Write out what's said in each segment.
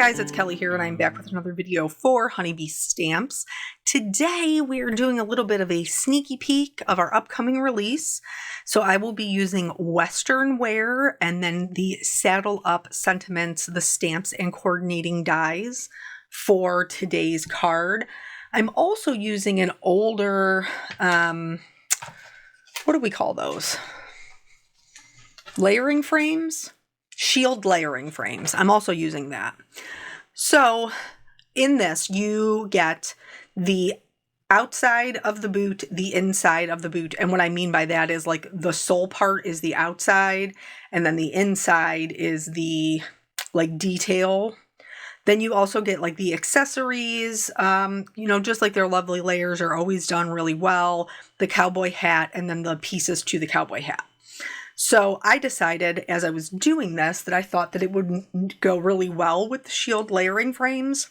guys, it's Kelly here, and I'm back with another video for Honeybee Stamps. Today, we are doing a little bit of a sneaky peek of our upcoming release. So I will be using Western wear and then the Saddle Up Sentiments, the stamps and coordinating dies for today's card. I'm also using an older, what do we call those? Layering frames? Shield layering frames. I'm also using that. So in this, you get the outside of the boot, the inside of the boot. And what I mean by that is like the sole part is the outside and then the inside is the like detail. Then you also get like the accessories, just like their lovely layers are always done really well. The cowboy hat and then the pieces to the cowboy hat. So I decided as I was doing this that I thought that it would go really well with the shield layering frames.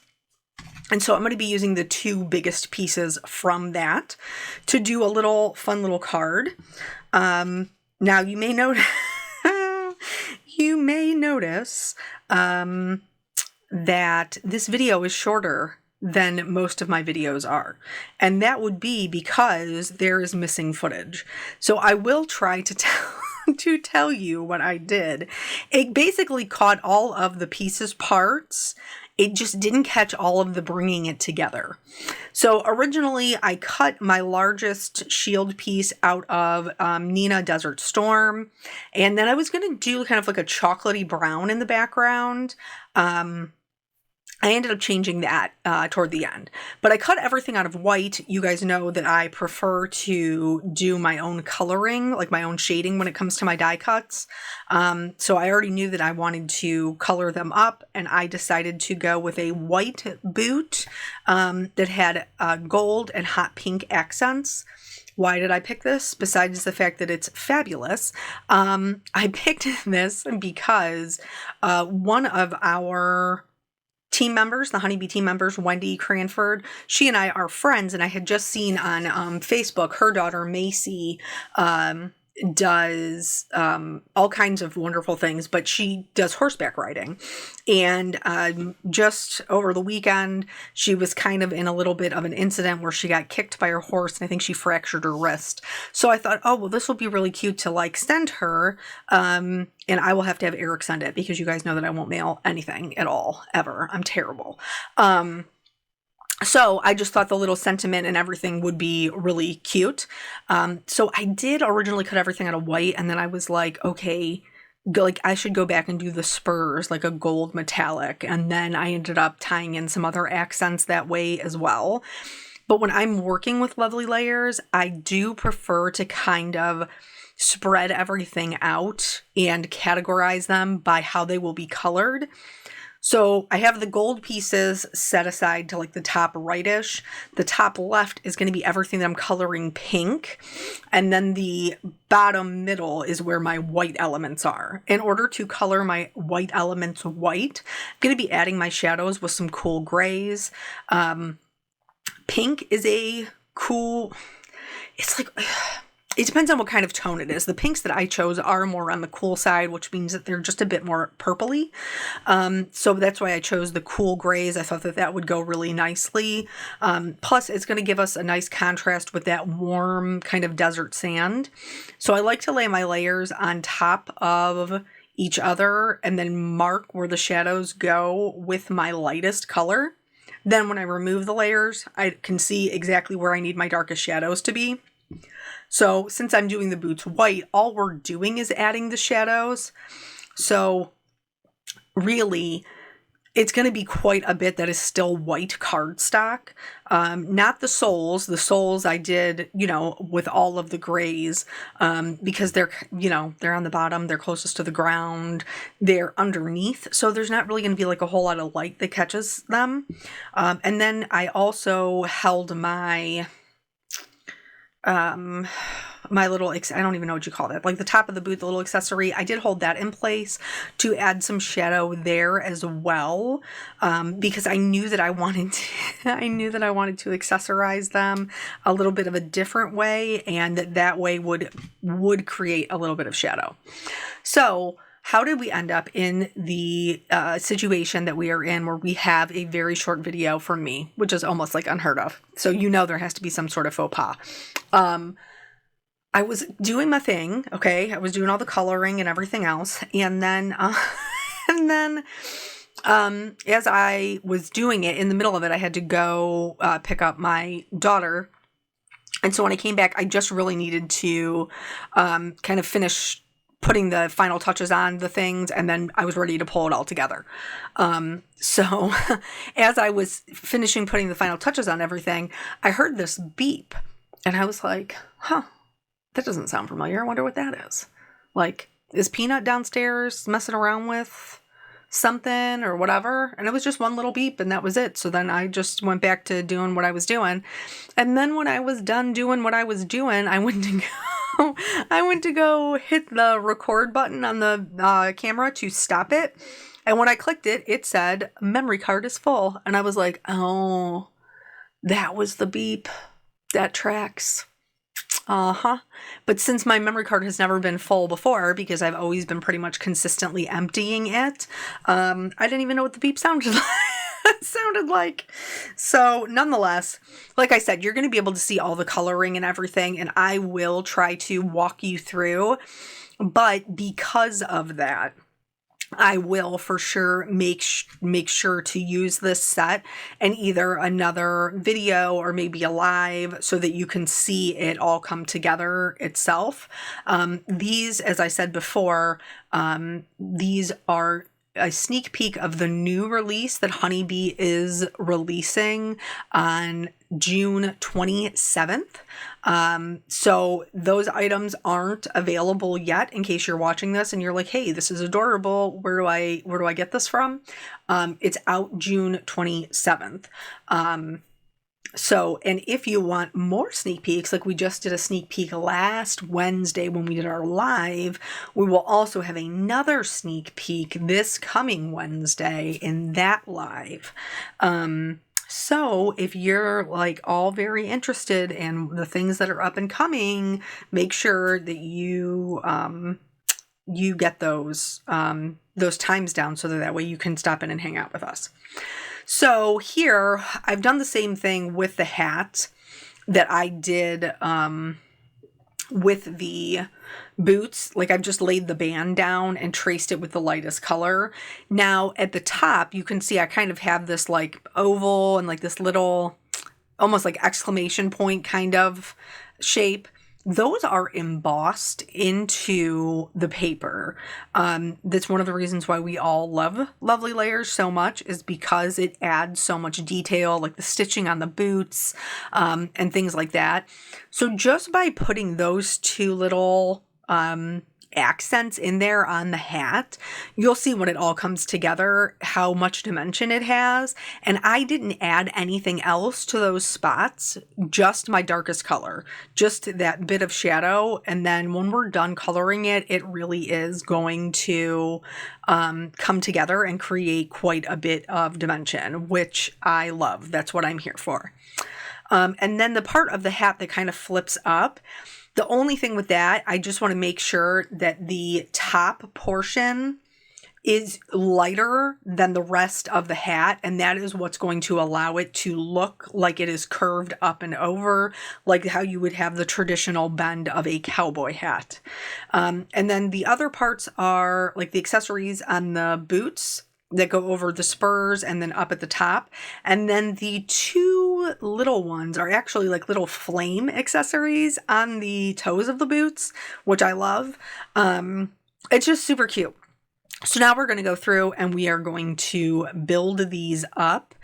And so I'm going to be using the two biggest pieces from that to do a little fun little card. Now you may notice, that this video is shorter than most of my videos are. And that would be because there is missing footage. So I will try to tell you what I did. It basically caught all of the pieces parts. It just didn't catch all of the bringing it together. So originally I cut my largest shield piece out of Nina Desert Storm. And then I was going to do kind of like a chocolatey brown in the background. I ended up changing that toward the end. But I cut everything out of white. You guys know that I prefer to do my own coloring, like my own shading when it comes to my die cuts. So I already knew that I wanted to color them up, and I decided to go with a white boot that had gold and hot pink accents. Why did I pick this? Besides the fact that it's fabulous, I picked this because one of our team members, the Honeybee team members, Wendy Cranford, she and I are friends, and I had just seen on Facebook her daughter Macy does all kinds of wonderful things, but she does horseback riding. And just over the weekend, she was kind of in a little bit of an incident where she got kicked by her horse, and I think she fractured her wrist. So I thought, oh, well, this will be really cute to like send her. And I will have to have Eric send it because you guys know that I won't mail anything at all, ever. I'm terrible. So I just thought the little sentiment and everything would be really cute. So I did originally cut everything out of white, and then I was like, okay, I should go back and do the spurs, like a gold metallic. And then I ended up tying in some other accents that way as well. But when I'm working with lovely layers, I do prefer to kind of spread everything out and categorize them by how they will be colored. So I have the gold pieces set aside to like the top rightish. The top left is going to be everything that I'm coloring pink. And then the bottom middle is where my white elements are. In order to color my white elements white, I'm going to be adding my shadows with some cool grays. Pink is a cool, it's like, it depends on what kind of tone it is. The pinks that I chose are more on the cool side, which means that they're just a bit more purpley. So that's why I chose the cool grays. I thought that that would go really nicely. Plus, it's going to give us a nice contrast with that warm kind of desert sand. So I like to lay my layers on top of each other and then mark where the shadows go with my lightest color. Then when I remove the layers, I can see exactly where I need my darkest shadows to be. So since I'm doing the boots white, all we're doing is adding the shadows. So really, it's going to be quite a bit that is still white cardstock. Not the soles. The soles I did, with all of the grays, because they're on the bottom, they're closest to the ground, they're underneath. So there's not really going to be like a whole lot of light that catches them. And then I also held my my little, I don't even know what you call that, like the top of the boot, the little accessory. I did hold that in place to add some shadow there as well, because I knew that I wanted to, accessorize them a little bit of a different way, and that way would create a little bit of shadow. So how did we end up in the situation that we are in where we have a very short video from me, which is almost like unheard of. So there has to be some sort of faux pas. I was doing my thing, okay? I was doing all the coloring and everything else. And then, as I was doing it, in the middle of it, I had to go pick up my daughter. And so when I came back, I just really needed to kind of finish putting the final touches on the things, and then I was ready to pull it all together. So as I was finishing putting the final touches on everything, I heard this beep, and I was like, huh, that doesn't sound familiar. I wonder what that is. Like, is Peanut downstairs messing around with something or whatever? And it was just one little beep, and that was it. So then I just went back to doing what I was doing. And then when I was done doing what I was doing, I went to go hit the record button on the camera to stop it. And when I clicked it, it said memory card is full. And I was like, oh, that was the beep. That tracks. But since my memory card has never been full before, because I've always been pretty much consistently emptying it, I didn't even know what the beep sounded like. So nonetheless, like I said, you're going to be able to see all the coloring and everything, and I will try to walk you through. But because of that, I will for sure make sure to use this set in either another video or maybe a live so that you can see it all come together itself. These, as I said before, these are a sneak peek of the new release that Honeybee is releasing on June 27th. So those items aren't available yet, in case you're watching this and you're like, hey, this is adorable. Where do I get this from? It's out June 27th. So, and if you want more sneak peeks, like we just did a sneak peek last Wednesday when we did our live, we will also have another sneak peek this coming Wednesday in that live. So if you're like all very interested in the things that are up and coming, make sure that you get those times down so that way you can stop in and hang out with us. So here, I've done the same thing with the hat that I did with the boots. Like, I've just laid the band down and traced it with the lightest color. Now, at the top, you can see I kind of have this like oval and like this little, almost like exclamation point kind of shape. Those are embossed into the paper. That's one of the reasons why we all love Lovely Layers so much, is because it adds so much detail, like the stitching on the boots, and things like that. So just by putting those two little accents in there on the hat, you'll see when it all comes together how much dimension it has. And I didn't add anything else to those spots, just my darkest color, just that bit of shadow. And then when we're done coloring it, it really is going to come together and create quite a bit of dimension, which I love. That's what I'm here for. And then the part of the hat that kind of flips up, the only thing with that, I just want to make sure that the top portion is lighter than the rest of the hat, and that is what's going to allow it to look like it is curved up and over, like how you would have the traditional bend of a cowboy hat. And then the other parts are like the accessories on the boots that go over the spurs and then up at the top. And then the two little ones are actually like little flame accessories on the toes of the boots, which I love. It's just super cute. So now we're going to go through and we are going to build these up.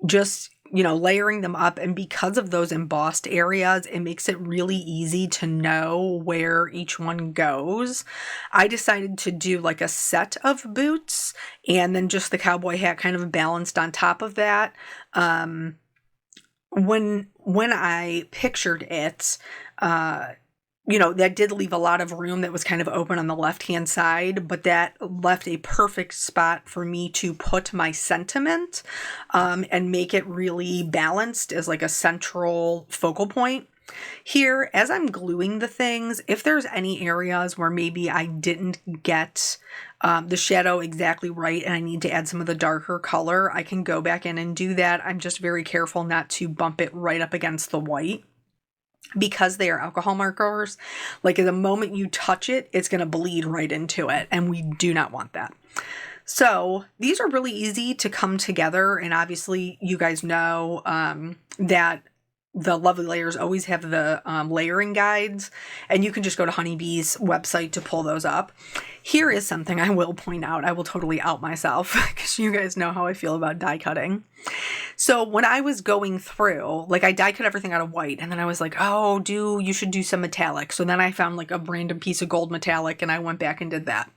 Just, layering them up. And because of those embossed areas, it makes it really easy to know where each one goes. I decided to do like a set of boots and then just the cowboy hat kind of balanced on top of that. When I pictured it, that did leave a lot of room that was kind of open on the left-hand side, but that left a perfect spot for me to put my sentiment and make it really balanced as like a central focal point. Here, as I'm gluing the things, if there's any areas where maybe I didn't get the shadow exactly right and I need to add some of the darker color, I can go back in and do that. I'm just very careful not to bump it right up against the white because they are alcohol markers. Like the moment you touch it, it's going to bleed right into it, and we do not want that. So these are really easy to come together, and obviously you guys know that the Lovely Layers always have the layering guides, and you can just go to Honeybee's website to pull those up. Here is something I will point out. I will totally out myself because you guys know how I feel about die cutting. So when I was going through, like I die cut everything out of white, and then I was like, oh, you should do some metallic. So then I found like a random piece of gold metallic, and I went back and did that.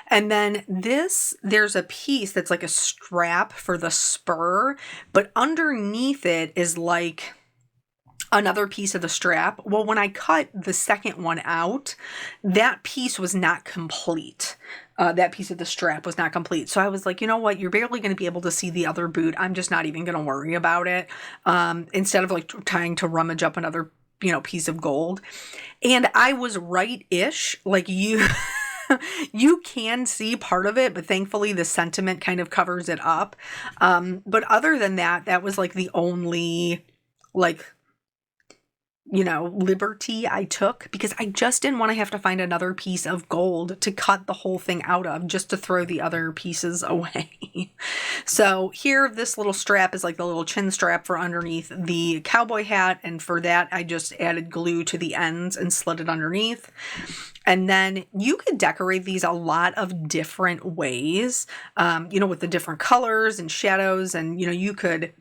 And then there's a piece that's like a strap for the spur, but underneath it is like another piece of the strap. Well, when I cut the second one out, that piece was not complete. That piece of the strap was not complete. So I was like, you know what? You're barely going to be able to see the other boot. I'm just not even going to worry about it. Instead of like trying to rummage up another, piece of gold. And I was right-ish. Like you can see part of it, but thankfully the sentiment kind of covers it up. But other than that, that was like the only liberty I took, because I just didn't want to have to find another piece of gold to cut the whole thing out of just to throw the other pieces away. So here, this little strap is like the little chin strap for underneath the cowboy hat. And for that, I just added glue to the ends and slid it underneath. And then you could decorate these a lot of different ways, with the different colors and shadows. And, you could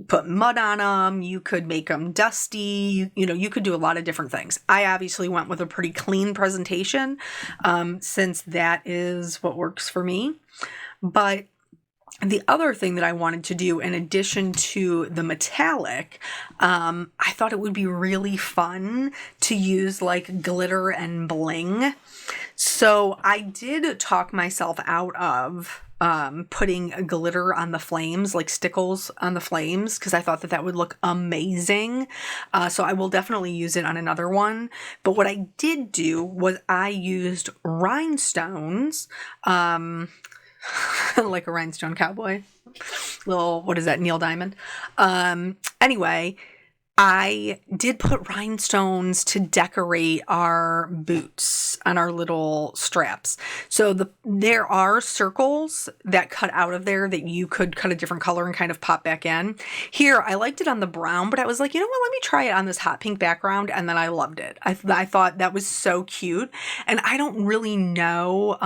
put mud on them, you could make them dusty, you could do a lot of different things. I obviously went with a pretty clean presentation, since that is what works for me. But the other thing that I wanted to do, in addition to the metallic, I thought it would be really fun to use like glitter and bling. So I did talk myself out of putting glitter on the flames, like stickles on the flames, because I thought that would look amazing. So I will definitely use it on another one. But what I did do was I used rhinestones, like a rhinestone cowboy, little, what is that, Neil Diamond? Anyway, I did put rhinestones to decorate our boots on our little straps. So there are circles that cut out of there that you could cut a different color and kind of pop back in. Here, I liked it on the brown, but I was like, you know what, let me try it on this hot pink background. And then I loved it. I thought that was so cute. And I don't really know,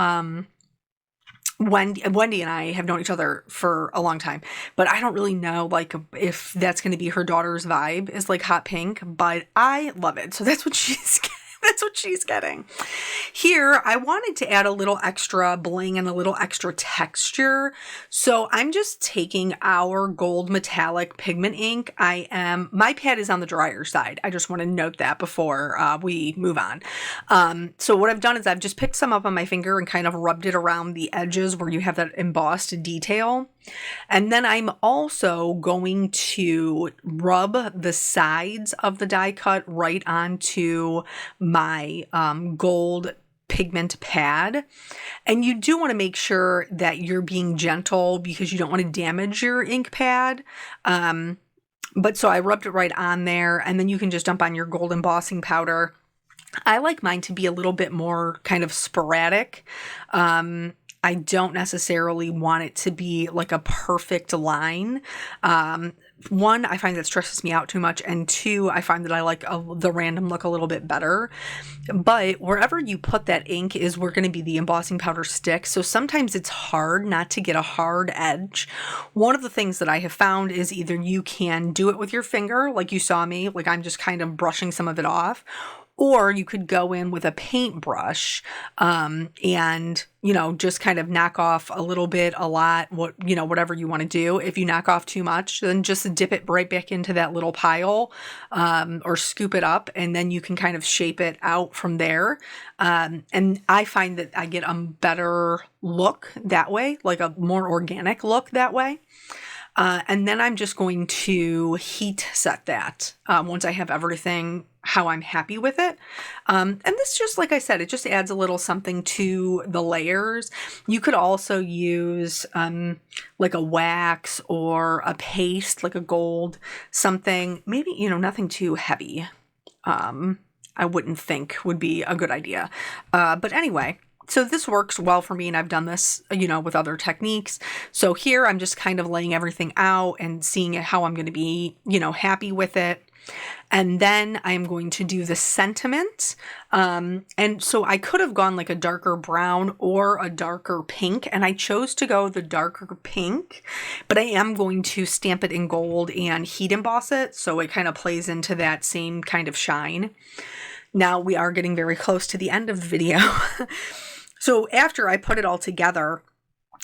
Wendy and I have known each other for a long time, but I don't really know like if that's going to be her daughter's vibe is like hot pink, but I love it. So that's what she's getting. Here, I wanted to add a little extra bling and a little extra texture. So I'm just taking our gold metallic pigment ink. My pad is on the drier side. I just want to note that before we move on. So what I've done is I've just picked some up on my finger and kind of rubbed it around the edges where you have that embossed detail. And then I'm also going to rub the sides of the die cut right onto my gold pigment pad. And you do want to make sure that you're being gentle because you don't want to damage your ink pad. But so I rubbed it right on there, and then you can just dump on your gold embossing powder. I like mine to be a little bit more kind of sporadic. I don't necessarily want it to be like a perfect line. One, I find that stresses me out too much. And two, I find that I like the random look a little bit better. But wherever you put that ink is where going to be the embossing powder stick. So sometimes it's hard not to get a hard edge. One of the things that I have found is either you can do it with your finger, like you saw me, like I'm just kind of brushing some of it off. Or you could go in with a paintbrush, and, just kind of knock off a little bit, a lot, whatever you want to do. If you knock off too much, then just dip it right back into that little pile, or scoop it up, and then you can kind of shape it out from there. And I find that I get a better look that way, like a more organic look that way. And then I'm just going to heat set that once I have everything how I'm happy with it. And this, just like I said, it just adds a little something to the layers. You could also use like a wax or a paste, like a gold something, maybe, you know, nothing too heavy. I wouldn't think would be a good idea. But anyway, so this works well for me, and I've done this, you know, with other techniques. So here I'm just kind of laying everything out and seeing how I'm going to be, you know, happy with it. And then I'm going to do the sentiment. And so I could have gone like a darker brown or a darker pink, and I chose to go the darker pink, but I am going to stamp it in gold and heat emboss it, so it kind of plays into that same kind of shine. Now we are getting very close to the end of the video. So after I put it all together,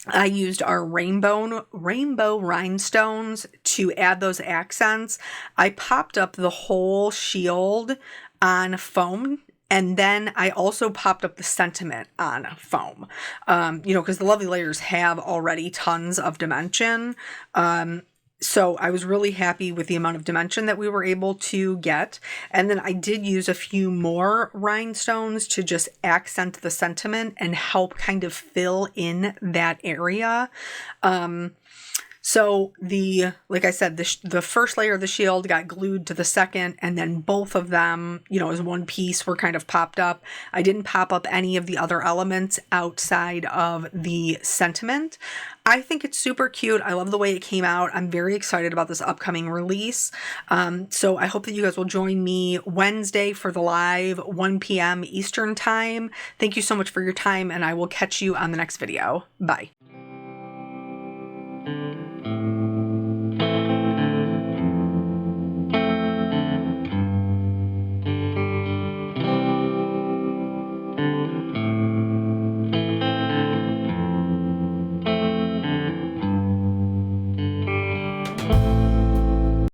I used our rainbow rhinestones to add those accents. I popped up the whole shield on foam, and then I also popped up the sentiment on foam, you know, because the Lovely Layers have already tons of dimension. So I was really happy with the amount of dimension that we were able to get. And then I did use a few more rhinestones to just accent the sentiment and help kind of fill in that area. So like I said, the first layer of the shield got glued to the second, and then both of them, you know, as one piece were kind of popped up. I didn't pop up any of the other elements outside of the sentiment. I think it's super cute. I love the way it came out. I'm very excited about this upcoming release. So I hope that you guys will join me Wednesday for the live 1 p.m. Eastern time. Thank you so much for your time, and I will catch you on the next video. Bye.